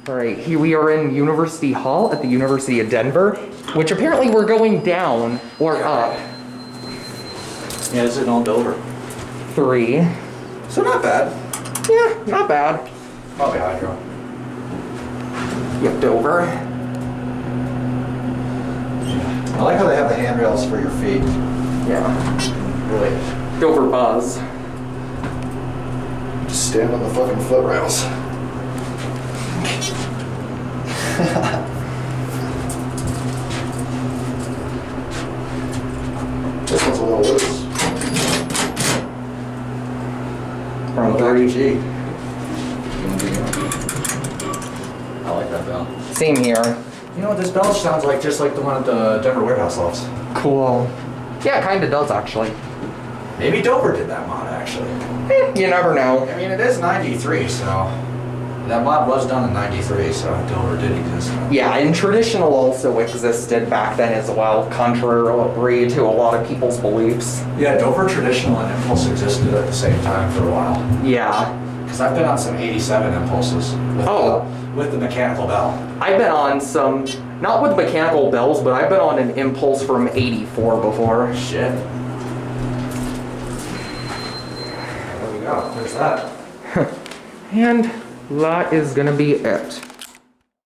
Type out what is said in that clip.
All right, here we are in University Hall at the University of Denver, which apparently we're going down or up. Yeah, it's in all Dover. 3. So not bad. Yeah, not bad. Probably hydro. Yep, Dover. I like how they have the handrails for your feet. Yeah. Really. Dover Buzz. Just stand on the fucking footrails. This one's a little loose. From 3G. I like that bell. Same here. You know what, this bell sounds like just like the one at the Denver warehouse lofts. Cool. Yeah, it kind of does actually. Maybe Dover did that mod actually. You never know. I mean, it is 93, so that mod was done in 93, so Dover did exist. Yeah, and traditional also existed back then as well, contrary to a lot of people's beliefs. Yeah, Dover traditional and impulse existed at the same time for a while. Yeah. Because I've been on some 87 impulses with the mechanical bell. I've been on some, not with mechanical bells, but I've been on an impulse from 84 before. Shit. There we go. There's that. And that is gonna be it.